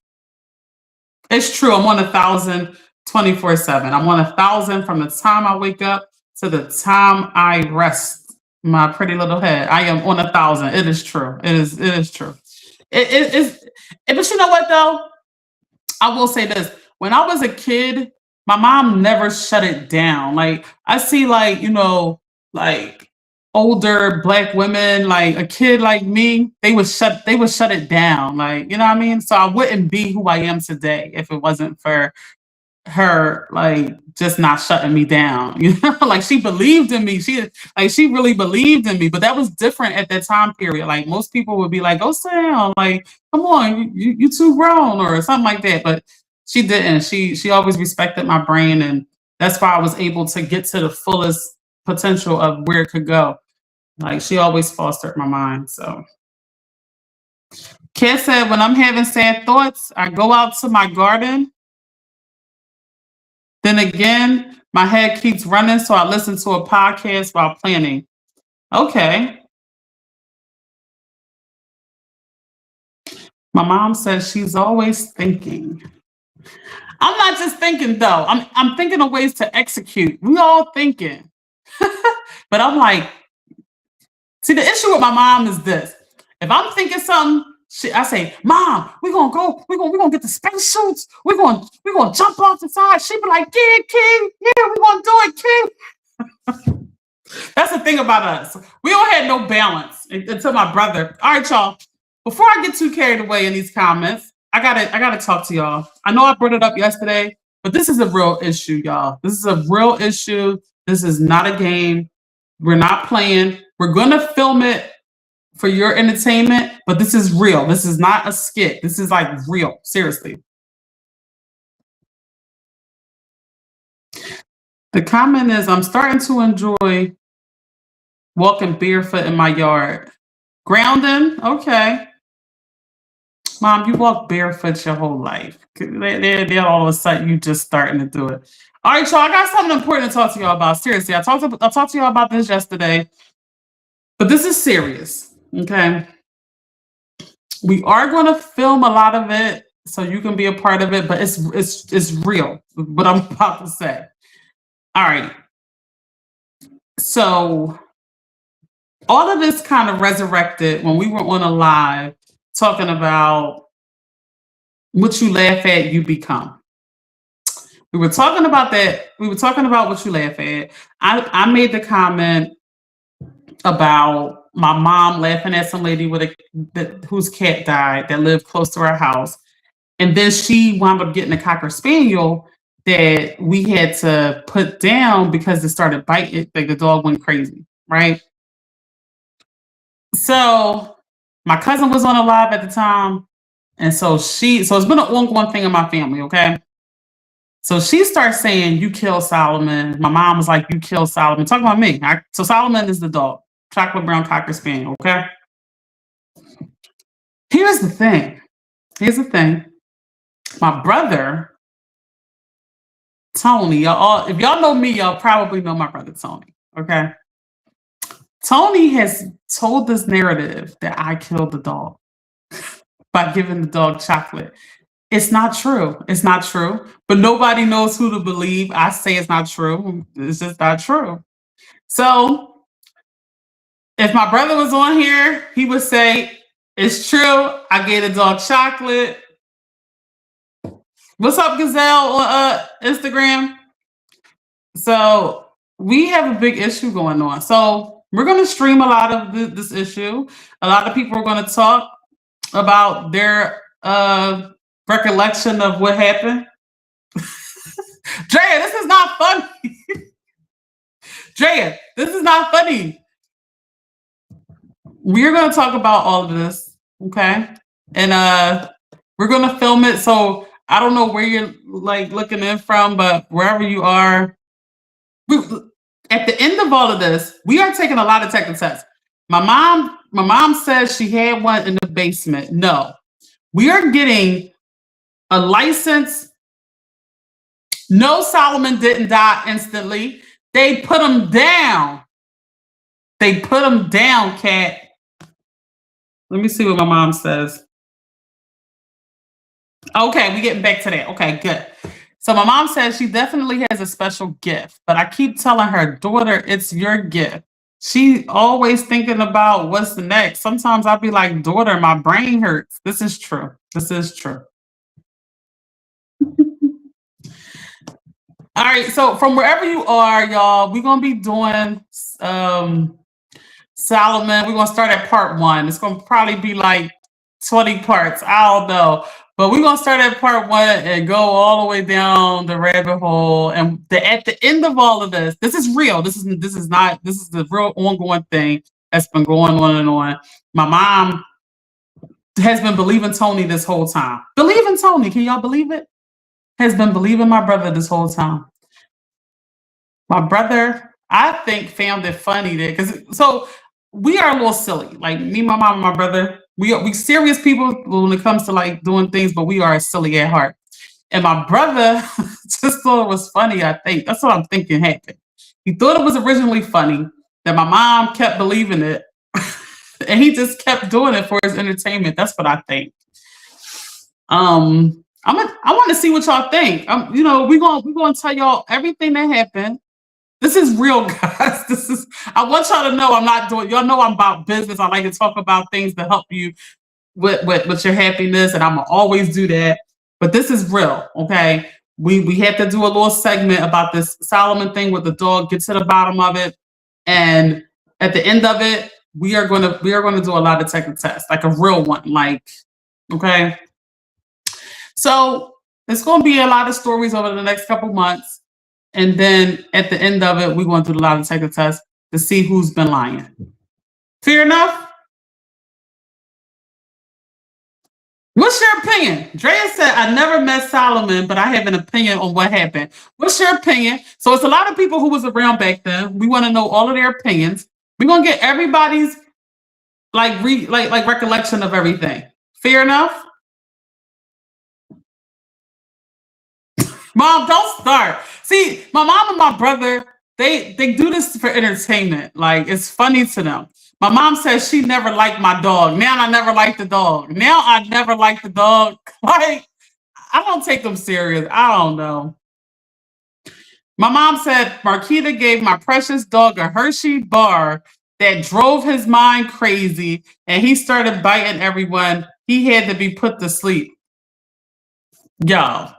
It's true. I'm on 1,000 24/7. I'm on 1,000 from the time I wake up to the time I rest my pretty little head. I am on 1,000. It is true. It is true. It is. But you know what though? I will say this. When I was a kid, my mom never shut it down. Like I see like older black women, like a kid like me, they would shut it down. Like, you know what I mean? So I wouldn't be who I am today if it wasn't for her like just not shutting me down. Like she believed in me. She really believed in me, but that was different at that time period. Like most people would be like, go sit down, like come on, you too grown or something like that. But she didn't. She always respected my brain, and that's why I was able to get to the fullest potential of where it could go. Like she always fostered my mind. So Kat said, when I'm having sad thoughts, I go out to my garden. Then again, my head keeps running, so I listen to a podcast while planning. Okay. My mom says she's always thinking. I'm not just thinking though. I'm thinking of ways to execute. We all thinking. But I'm like, see, the issue with my mom is this. If I'm thinking something, I say, Mom, we're gonna get the space suits. We're gonna jump off the side. She be like, yeah, kid, yeah, we're gonna do it, kid. That's the thing about us. We don't have no balance until my brother. All right, y'all. Before I get too carried away in these comments, I gotta talk to y'all. I know I brought it up yesterday, but this is a real issue, y'all. This is a real issue. This is not a game. We're not playing. We're gonna film it for your entertainment, but this is real. This is not a skit. This is like real. Seriously. The comment is, I'm starting to enjoy walking barefoot in my yard. Grounding? Okay. Mom, you walk barefoot your whole life. Then all of a sudden you just starting to do it. All right, y'all, I got something important to talk to y'all about. Seriously, I talked to y'all about this yesterday, but this is serious, okay? We are going to film a lot of it so you can be a part of it, but it's real, what I'm about to say. All right. So all of this kind of resurrected when we were on a live talking about what you laugh at, you become. We were talking about that. We were talking about what you laugh at. I made the comment about my mom laughing at some lady whose cat died that lived close to our house. And then she wound up getting a Cocker Spaniel that we had to put down because it started biting. Like the dog went crazy, right? So my cousin was on a live at the time. And so it's been an ongoing thing in my family, okay? So she starts saying, you kill Solomon. My mom was like, you kill Solomon. Talking about me. So Solomon is the dog. Chocolate brown Cocker Spaniel, okay? Here's the thing. My brother, Tony, y'all, if y'all know me, y'all probably know my brother Tony, okay? Tony has told this narrative that I killed the dog by giving the dog chocolate. It's not true. It's not true. But nobody knows who to believe. I say it's not true. It's just not true. So if my brother was on here, he would say, it's true. I gave the dog chocolate. What's up, Gazelle, on Instagram? So we have a big issue going on. So we're going to stream a lot of this issue. A lot of people are going to talk about their recollection of what happened. Drea, this is not funny. Drea, this is not funny. We're going to talk about all of this, okay? And we're going to film it. So I don't know where you're like looking in from, but wherever you are, at the end of all of this, we are taking a lot of technical tests. My mom says she had one in the basement. No, we are getting a license. No, Solomon didn't die instantly. They put him down. They put him down, Cat. Let me see what my mom says. Okay, we getting back to that. Okay, good. So my mom says she definitely has a special gift, but I keep telling her, daughter, it's your gift. She always thinking about what's next. Sometimes I'll be like, daughter, my brain hurts. This is true. This is true. All right, so from wherever you are, y'all, we're going to be doing Solomon. We're going to start at part 1. It's going to probably be like 20 parts. I don't know. But we're going to start at part 1 and go all the way down the rabbit hole. And at the end of all of this, this is real. This is the real ongoing thing that's been going on and on. My mom has been believing Tony this whole time. Believing Tony. Can y'all believe it? Has been believing my brother this whole time. My brother, I think, found it funny that so we are a little silly. Like me, my mom, and my brother, we serious people when it comes to like doing things, but we are silly at heart. And my brother just thought it was funny, I think. That's what I'm thinking happened. He thought it was originally funny that my mom kept believing it. And he just kept doing it for his entertainment. That's what I think. I want to see what y'all think. You know, we're gonna tell y'all everything that happened. This is real, guys. I want y'all to know I'm not doing, y'all know I'm about business. I like to talk about things that help you with your happiness, and I'm gonna always do that. But this is real, okay? We have to do a little segment about this Solomon thing with the dog, get to the bottom of it. And at the end of it, we are gonna do a lie detector test, like a real one. Like, okay. So it's gonna be a lot of stories over the next couple months. And then at the end of it, we're going to do the lie detector test to see who's been lying. Fair enough? What's your opinion? Drea said, I never met Solomon, but I have an opinion on what happened. What's your opinion? So it's a lot of people who was around back then. We want to know all of their opinions. We're going to get everybody's like recollection of everything. Fair enough? Mom, don't start. See, my mom and my brother, they do this for entertainment. Like, it's funny to them. My mom says she never liked my dog. Now I never like the dog. Now I never like the dog. Like, I don't take them serious. I don't know. My mom said Marquita gave my precious dog a Hershey bar that drove his mind crazy, and he started biting everyone. He had to be put to sleep. Y'all.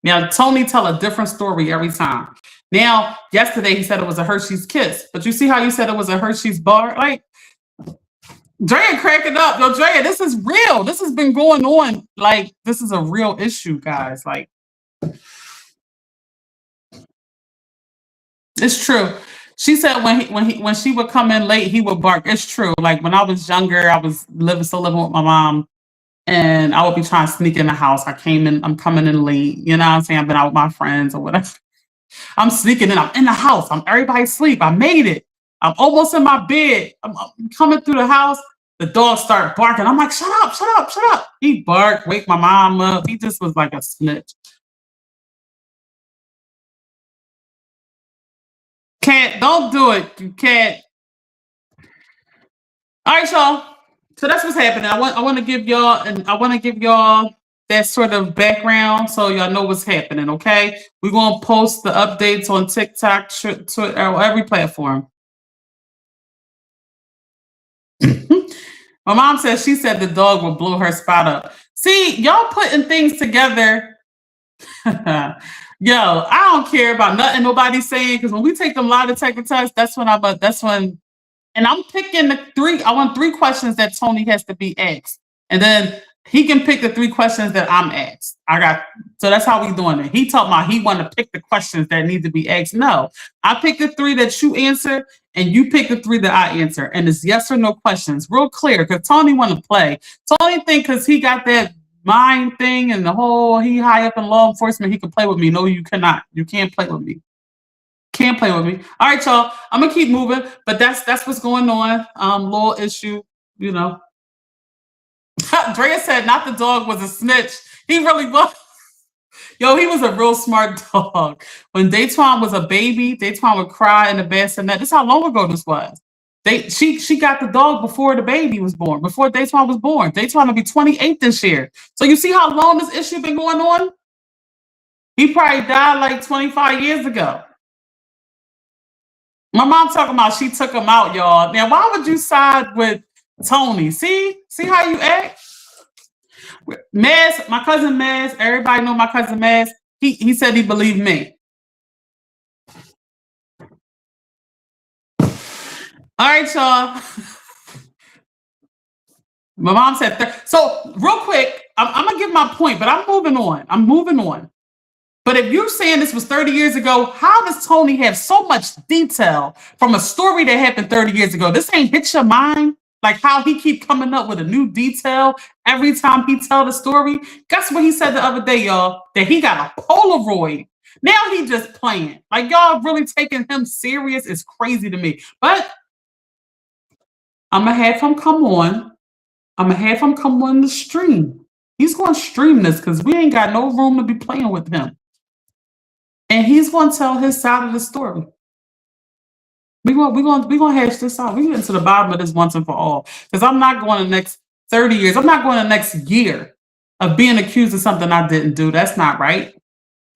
Now, Tony tell a different story every time. Now, yesterday he said it was a Hershey's Kiss, but you see how you said it was a Hershey's bar? Like, Drea cracking up. Yo, Drea, this is real. This has been going on. Like, this is a real issue, guys. Like, it's true. She said when she would come in late, he would bark. It's true. Like, when I was younger, I was still living with my mom. And I would be trying to sneak in the house. I'm coming in late. You know what I'm saying? I've been out with my friends or whatever. I'm sneaking in. I'm in the house. Everybody asleep. I made it. I'm almost in my bed. I'm coming through the house. The dog start barking. I'm like, shut up, shut up, shut up. He barked, wake my mom up. He just was like a snitch. Can't, don't do it. You can't. All right, y'all. So that's what's happening. I want to give y'all that sort of background so y'all know what's happening. Okay, we're gonna post the updates on TikTok, Twitter, every platform. My mom said she said the dog will blow her spot up. See, y'all putting things together. Yo, I don't care about nothing nobody's saying, because when we take them lie detector tests, that's when. And I'm picking I want 3 questions that Tony has to be asked. And then he can pick the 3 questions that I'm asked. So that's how we doing it. He told me he want to pick the questions that need to be asked. No, I pick the 3 that you answer, and you pick the 3 that I answer. And it's yes or no questions. Real clear, because Tony want to play. Tony think because he got that mind thing and the whole, he high up in law enforcement, he can play with me. No, you cannot. You can't play with me. Can't play with me. All right, y'all. I'm gonna keep moving, but that's what's going on. Little issue, you know. Drea said not the dog was a snitch. He really was. Yo, he was a real smart dog. When Daytwan was a baby, Daytwan would cry in the bassinet. This is how long ago this was. She got the dog before the baby was born, before Daytwan was born. Daytwan will be 28 this year. So you see how long this issue been going on? He probably died like 25 years ago. My mom talking about she took him out, y'all. Now, why would you side with Tony? See how you act? Maz, my cousin Maz, everybody know my cousin Maz. He said he believed me. All right, y'all. My mom said, so real quick, I'm going to give my point, but I'm moving on. But if you're saying this was 30 years ago, how does Tony have so much detail from a story that happened 30 years ago? This ain't hit your mind? Like how he keep coming up with a new detail every time he tell the story? Guess what he said the other day, y'all? That he got a Polaroid. Now he just playing. Like y'all really taking him serious is crazy to me. But I'm going to have him come on. I'm going to have him come on the stream. He's going to stream this because we ain't got no room to be playing with him. And he's going to tell his side of the story. We're going to hash this out. We're getting to the bottom of this once and for all. Because I'm not going the next 30 years. I'm not going the next year of being accused of something I didn't do. That's not right.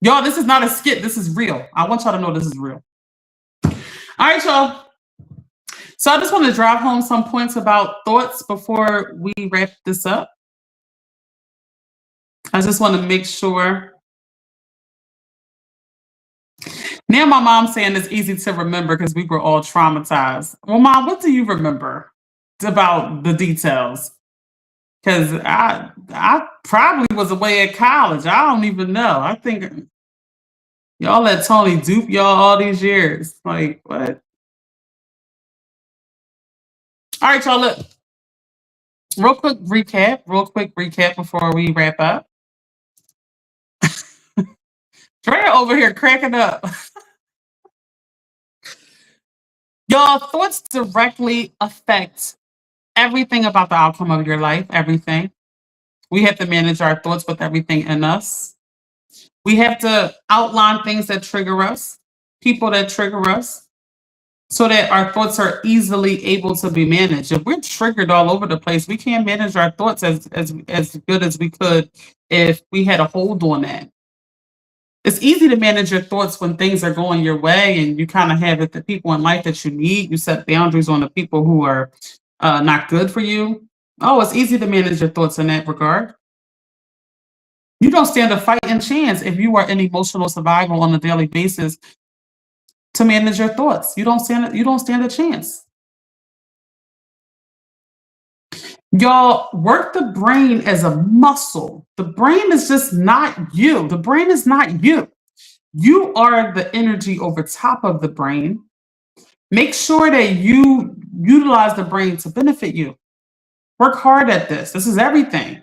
Y'all, this is not a skit. This is real. I want y'all to know this is real. All right, y'all. So I just want to drive home some points about thoughts before we wrap this up. I just want to make sure. Now my mom's saying it's easy to remember because we were all traumatized. Well, Mom, what do you remember about the details? Because I probably was away at college. I don't even know. I think y'all let Tony dupe y'all all these years. Like, what? All right, y'all, look. Real quick recap before we wrap up. Drea over here cracking up. Y'all, thoughts directly affect everything about the outcome of your life, everything. We have to manage our thoughts with everything in us. We have to outline things that trigger us, people that trigger us, so that our thoughts are easily able to be managed. If we're triggered all over the place, we can't manage our thoughts as good as we could if we had a hold on that. It's easy to manage your thoughts when things are going your way and you kind of have the people in life that you need. You set boundaries on the people who are not good for you. Oh, it's easy to manage your thoughts in that regard. You don't stand a fighting chance if you are in emotional survival on a daily basis to manage your thoughts. You don't stand a chance. Y'all, work the brain as a muscle. The brain is just not you. The brain is not you. You are the energy over top of the brain. Make sure that you utilize the brain to benefit you. Work hard at this. This is everything.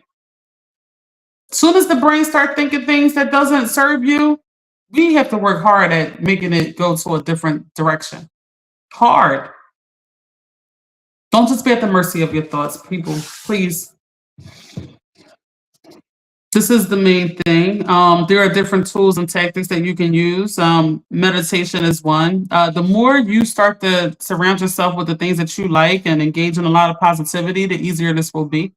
As soon as the brain starts thinking things that doesn't serve you, we have to work hard at making it go to a different direction. Hard. Don't just be at the mercy of your thoughts, people. Please. This is the main thing. There are different tools and tactics that you can use. Meditation is one. The more you start to surround yourself with the things that you like and engage in a lot of positivity, the easier this will be.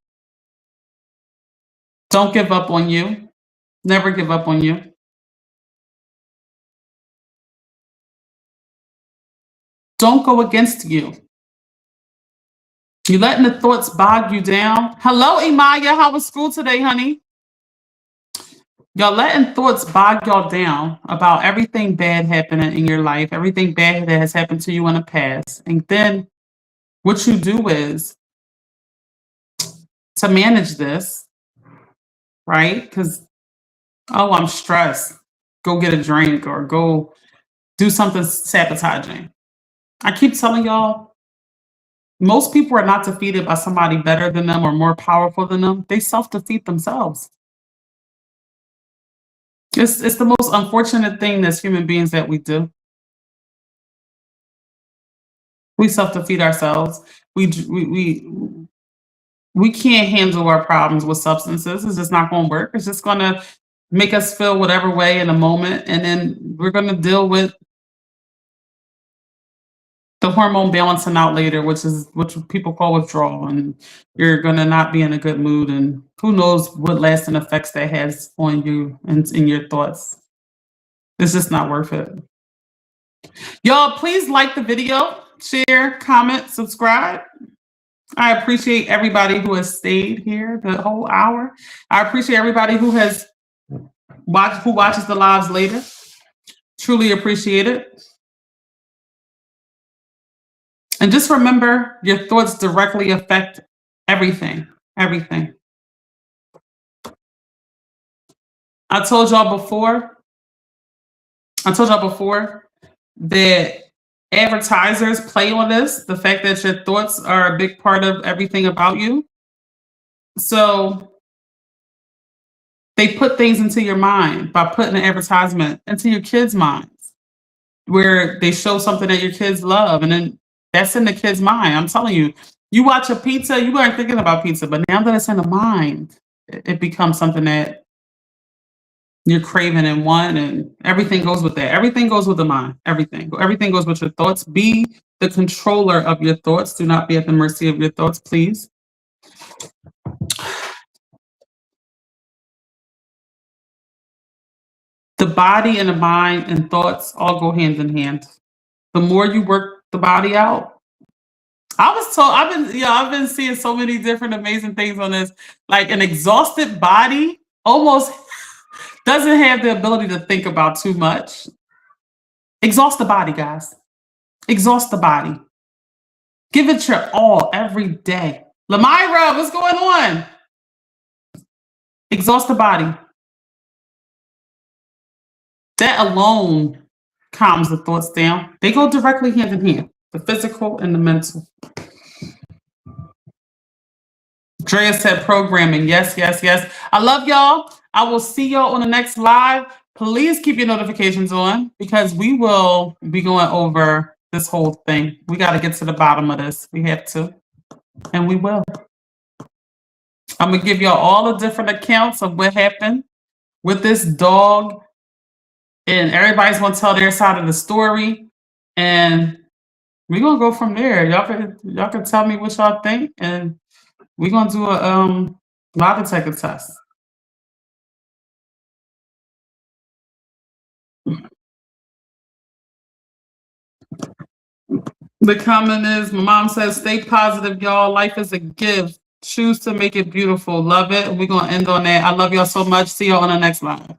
Don't give up on you. Never give up on you. Don't go against you. You letting the thoughts bog you down. Hello, Imaya. How was school today, honey? Y'all letting thoughts bog y'all down about everything bad happening in your life, everything bad that has happened to you in the past. And then what you do is to manage this, right? Because, oh, I'm stressed. Go get a drink or go do something sabotaging. I keep telling y'all, most people are not defeated by somebody better than them or more powerful than them. They self-defeat themselves. It's the most unfortunate thing as human beings that we do. We self-defeat ourselves. We can't handle our problems with substances. It's just not going to work. It's just going to make us feel whatever way in a moment, and then we're going to deal with the hormone balancing out later, which people call withdrawal, and you're going to not be in a good mood, and who knows what lasting effects that has on you and in your thoughts. It's just not worth it. Y'all, please like the video, share, comment, subscribe. I appreciate everybody who has stayed here the whole hour. I appreciate everybody who watches the lives later. Truly appreciate it. And just remember, your thoughts directly affect everything. Everything. I told y'all before that advertisers play on this, the fact that your thoughts are a big part of everything about you. So they put things into your mind by putting an advertisement into your kids' minds where they show something that your kids love, and then that's in the kid's mind. I'm telling you, you watch a pizza, you weren't thinking about pizza, but now that it's in the mind, it becomes something that you're craving and want, and everything goes with that. Everything goes with the mind. Everything goes with your thoughts. Be the controller of your thoughts. Do not be at the mercy of your thoughts, please. The body and the mind and thoughts all go hand in hand. The more you work the body out, I was told I've been seeing so many different amazing things on this. Like an exhausted body almost doesn't have the ability to think about too much. Exhaust the body, guys. Exhaust the body. Give it your all every day. Lamyra, what's going on? Exhaust the body. That alone calms the thoughts down. They go directly hand in hand, the physical and the mental. Drea said programming. Yes, yes, yes. I love y'all. I will see y'all on the next live. Please keep your notifications on because we will be going over this whole thing. We got to get to the bottom of this. We have to. And we will. I'm going to give y'all all the different accounts of what happened with this dog. And everybody's going to tell their side of the story. And we're going to go from there. Y'all can tell me what y'all think. And we're going to do a lie detector test. The comment is, my mom says, stay positive, y'all. Life is a gift. Choose to make it beautiful. Love it. We're going to end on that. I love y'all so much. See y'all on the next live.